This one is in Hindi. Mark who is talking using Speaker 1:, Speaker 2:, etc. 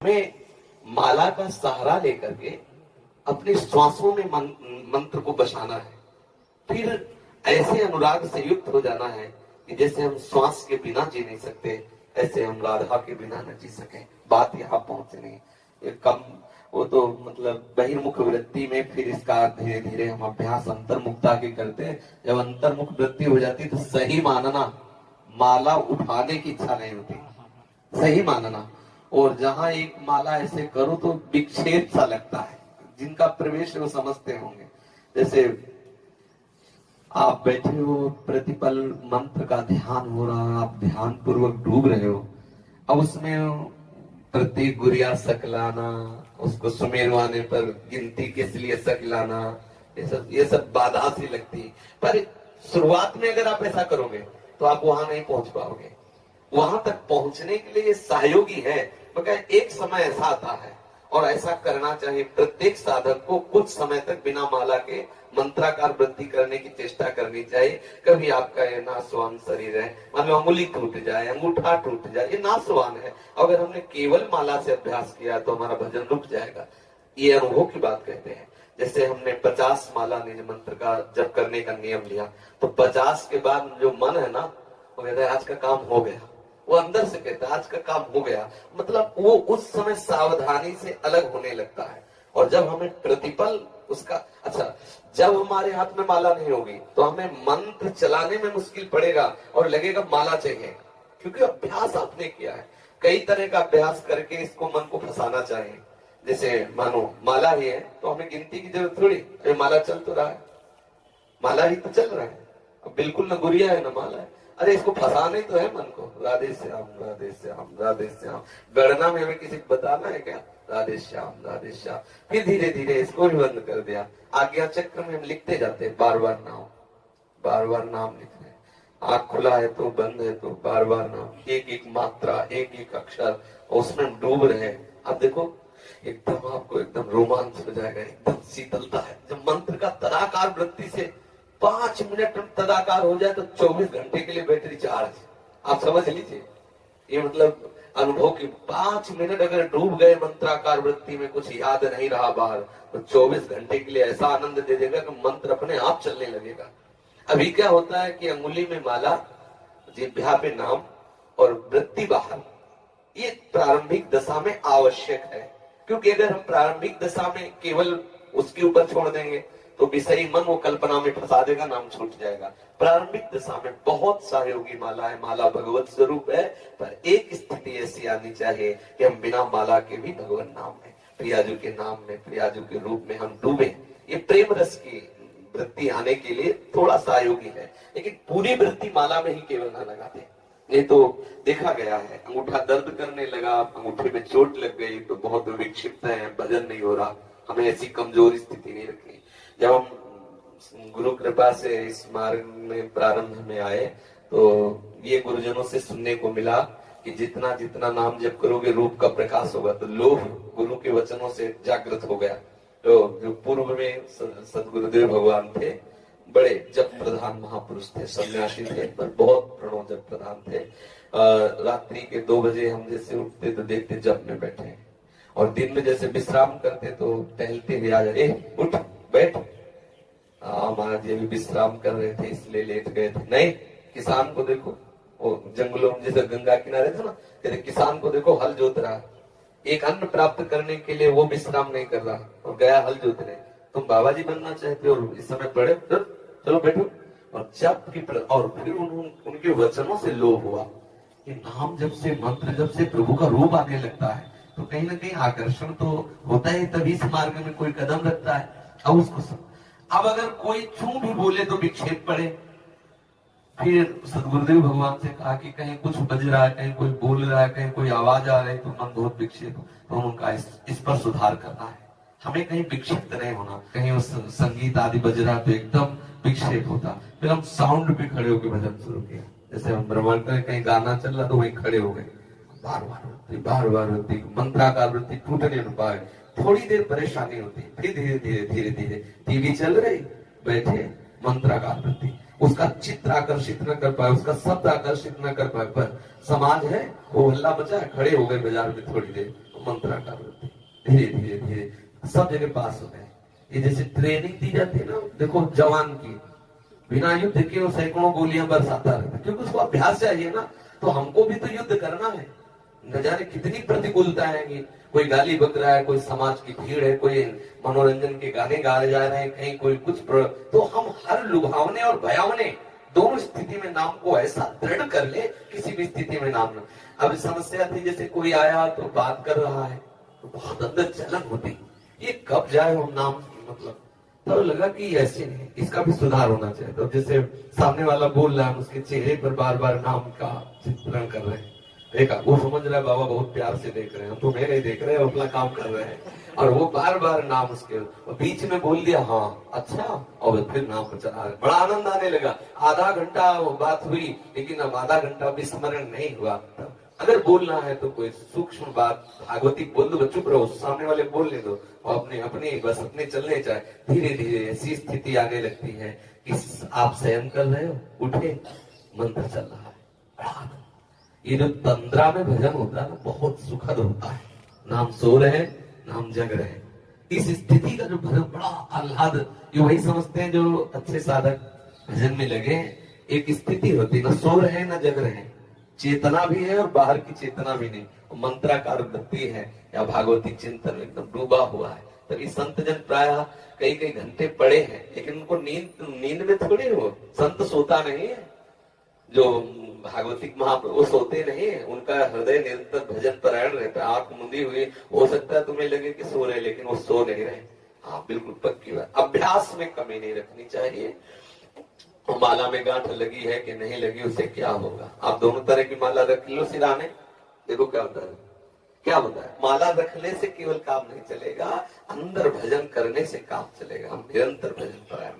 Speaker 1: हमें माला का सहारा लेकर के अपने श्वासों में मंत्र को बसाना है, फिर ऐसे अनुराग से युक्त हो जाना है कि जैसे हम श्वास के बिना जी नहीं सकते, ऐसे हम राधा के बिना न जी सके। बात यहाँ पहुंचनी ये कम, वो तो मतलब बहिर्मुख वृत्ति में फिर इसका धीरे धीरे हम अभ्यास अंतर्मुखता के करते हैं। जब अंतर्मुख वृत्ति हो जाती तो सही मानना, माला उठाने की इच्छा नहीं होती, सही मानना। और जहां एक माला ऐसे करो तो विक्षेप सा लगता है, जिनका प्रवेश वो समझते होंगे। जैसे आप बैठे हो, प्रतिपल मंत्र का ध्यान हो रहा, आप ध्यान पूर्वक डूब रहे हो, अब उसमें प्रत्येक गुरिया सकलाना, उसको सुमेरवाने पर गिनती किस लिए सकलाना, ये सब बाधा सी लगती है। पर शुरुआत में अगर आप ऐसा करोगे तो आप वहां नहीं पहुंच पाओगे। वहां तक पहुंचने के लिए सहयोगी है, मगर एक समय ऐसा आता है और ऐसा करना चाहिए प्रत्येक साधक को, कुछ समय तक बिना माला के मंत्राकार वृद्धि करने की चेष्टा करनी चाहिए। कभी आपका ये नासवान शरीर है, मान लो अंगुली टूट जाए, अंगूठा टूट जाए, ये नासवान है। अगर हमने केवल माला से अभ्यास किया तो हमारा भजन रुक जाएगा। ये अनुभव की बात कहते हैं। जैसे हमने 50 माला निज मंत्र का जप करने का नियम लिया, तो 50 के बाद जो मन है ना, वो कहता है आज का काम हो गया। वो अंदर से कहता है आज का काम हो गया, मतलब वो उस समय सावधानी से अलग होने लगता है। और जब हमें प्रतिपल उसका, अच्छा, जब हमारे हाथ में माला नहीं होगी तो हमें मंत्र चलाने में मुश्किल पड़ेगा और लगेगा माला चाहिए, क्योंकि अभ्यास आपने किया है। कई तरह का अभ्यास करके इसको मन को फंसाना चाहिए। जैसे मानो माला ही है तो हमें गिनती की जरूरत थोड़ी, अरे माला चल तो रहा है, माला ही तो चल रहा है, अब बिल्कुल न गुरिया है न माला है। अरे इसको फंसाना ही तो है मन को, राधे श्याम राधे श्याम राधे श्याम। गणना में हमें किसी को बताना है क्या, राधे श्याम राधे श्याम। फिर धीरे धीरे इसको भी बंद कर दिया। आज्ञा चक्र में हम लिखते जाते हैं, बार बार नाम, बार बार नाम लिख रहे हैं। आंख खुला है तो बंद है तो बार बार नाम, एक एक मात्रा, एक एक अक्षर, उसमें हम डूब रहे हैं। अब देखो एकदम आपको एकदम रोमांच हो जाएगा, एकदम शीतलता है। जब मंत्र का तदाकार वृत्ति से 5 मिनट तदाकार हो जाए तो 24 घंटे के लिए बैटरी चार्ज। आप समझ लीजिए, ये मतलब अनुभव की 5 मिनट अगर डूब गए मंत्राकार वृत्ति में, कुछ याद नहीं रहा बाहर, तो 24 घंटे के लिए ऐसा आनंद दे देगा कि मंत्र अपने आप चलने लगेगा। अभी क्या होता है कि अंगुली में माला, जिह्वा पे नाम और वृत्ति बाहर, ये प्रारंभिक दशा में आवश्यक है। क्योंकि अगर हम प्रारंभिक दशा में केवल उसके ऊपर छोड़ देंगे तो विषयी मन वो कल्पना में फंसा देगा, नाम छूट जाएगा। प्रारंभिक दशा में बहुत सहयोगी माला है, माला भगवत स्वरूप है, पर एक स्थिति ऐसी आनी चाहिए कि हम बिना माला के भी भगवान नाम में, प्रियाजू के नाम में, प्रियाजू के रूप में हम डूबे। ये प्रेम रस की वृत्ति आने के लिए थोड़ा सहयोगी है, लेकिन पूरी वृत्ति माला में ही केवल न लगाते। ये तो देखा गया है, अंगूठा दर्द करने लगा, अंगूठे में चोट लग गई तो बहुत विक्षिप्त है, भजन नहीं हो रहा। हमें ऐसी कमजोर स्थिति नहीं रखनी। जब हम गुरु कृपा से इस मार्ग में प्रारंभ में आए तो ये गुरुजनों से सुनने को मिला कि जितना जितना नाम जप करोगे रूप का प्रकाश होगा। तो लोभ गुरु के वचनों से जागृत हो गया। तो जो पूर्व में सदगुरुदेव भगवान थे, बड़े जप प्रधान महापुरुष थे, सन्यासी थे, पर बहुत प्रणव जप प्रधान थे। रात्रि के 2 बजे हम जैसे उठते तो देखते जप में बैठे हैं, और दिन में जैसे विश्राम करते तो टहलते हुए आ जाए, उठ बैठ। महाराज जी भी विश्राम कर रहे थे इसलिए लेट गए थे। नहीं, किसान को देखो, वो जंगलों में जैसे गंगा किनारे था ना, कहते किसान को देखो हल जोत रहा, एक अन्न प्राप्त करने के लिए वो विश्राम नहीं कर रहा और गया हल जोतने। तुम बाबा जी बनना चाहते हो, इस समय पढ़े, चलो बैठो। और जब की और फिर उनके वचनों से लोभ हुआ कि नाम जब से, मंत्र जब से प्रभु का रूप आने लगता है तो कहीं ना कहीं आकर्षण तो होता है, तभी इस मार्ग में कोई कदम रखता है। अब उसको अब अगर कोई छू भी बोले तो विक्षेप पड़े। फिर सदगुरुदेव भगवान से कहा कि कहीं कुछ बज रहा है, कहीं कोई बोल रहा है, कहीं कोई आवाज आ रही है तो मन बहुत विक्षेप, तो उनका इस पर सुधार करना है। हमें कहीं विक्षिप्त नहीं होना, कहीं उस संगीत आदि बज रहा तो एकदम विक्षेप होता। फिर हम साउंड पे खड़े होकर भजन शुरू किया। जैसे हम ब्रह्मांड में कहीं गाना चल रहा तो वहीं खड़े हो गए, बार बार वृत्ति, मंत्राकार वृत्ति टूटने न पाए। थोड़ी देर परेशानी होती, फिर धीरे धीरे टीवी चल रही, बैठे मंत्राकार वृत्ति, उसका चित्र आकर्षित न कर पाए, उसका शब्द आकर्षित न कर पाए, पर समाज है वो हल्ला मचा, खड़े हो गए बाजार में थोड़ी देर, मंत्राकार होते धीरे धीरे धीरे सब जगह पास हो गए। ये जैसे ट्रेनिंग दी जाती है ना, देखो जवान की, बिना युद्ध के वो सैकड़ों गोलियां बरसाता रहता, क्योंकि उसको अभ्यास चाहिए ना। तो हमको भी तो युद्ध करना है, न जाने कितनी प्रतिकूलता है। कोई गाली बक रहा है, कोई समाज की भीड़ है, कोई मनोरंजन के गाने गाए जा रहे हैं, कहीं कोई कुछ तो हम हर लुभावने और भयावने दोनों स्थिति में नाम को ऐसा दृढ़ कर ले, किसी भी स्थिति में नाम न। अब समस्या थी, जैसे कोई आया तो बात कर रहा है तो बहुत अंदर जलन होती, ये कब जाए हम नाम, मतलब तो लगा कि ऐसे नहीं, इसका भी सुधार होना चाहिए। तो जैसे सामने वाला बोल रहा है, उसके चेहरे पर बार बार नाम का चित्रण कर रहे हैं, देखा वो समझ रहा है बाबा बहुत प्यार से देख रहे हैं, हम तो नहीं देख रहे हैं, अपना काम कर रहे हैं, और वो बार बार नाम उसके बीच में बोल दिया हाँ अच्छा, और फिर नाम पर चला रहे, बड़ा आनंद आने लगा। आधा घंटा वो बात हुई, लेकिन अब आधा घंटा भी स्मरण नहीं हुआ। अगर बोलना है तो कोई सूक्ष्म बात भागवती बोल दो, चुप रहो, सामने वाले बोलने दो, और अपने अपने बस अपने चलने जाए। धीरे धीरे ऐसी स्थिति आने लगती है कि आप शयन कर रहे हो, उठे, मंत्र चल रहा है, बड़ा आनंद। ये जो तंद्रा में भजन होता है ना, बहुत सुखद होता है। नाम सो रहे, नाम जग रहे, इस स्थिति का जो भजन बड़ा आह्लाद, ये वही समझते हैं जो अच्छे साधक भजन में लगे। एक स्थिति होती है, न सो रहे न जग रहे, चेतना भी है और बाहर की चेतना भी नहीं, मंत्राकार वृत्ति है या भागवती चिंतन एकदम डूबा हुआ है। तो इस संत जन प्राय कई कई घंटे पड़े हैं, लेकिन उनको नींद में थोड़ी हो, संत सोता नहीं है, जो भागवतिक महाप्रभु वो सोते नहीं है, उनका हृदय निरंतर भजन परायण रहता है। आंख मुंदी हुई हो सकता है तुम्हें लगे कि सो रहे, लेकिन वो सो नहीं रहे। हाँ बिल्कुल पक्की बात, अभ्यास में कमी नहीं रखनी चाहिए। माला में गांठ लगी है कि नहीं लगी, उससे क्या होगा। आप दोनों तरह की माला रख लो सिराने, देखो क्या होता है, क्या होता है। माला रखने से केवल काम नहीं चलेगा, अंदर भजन करने से काम चलेगा। हम निरंतर भजन परायण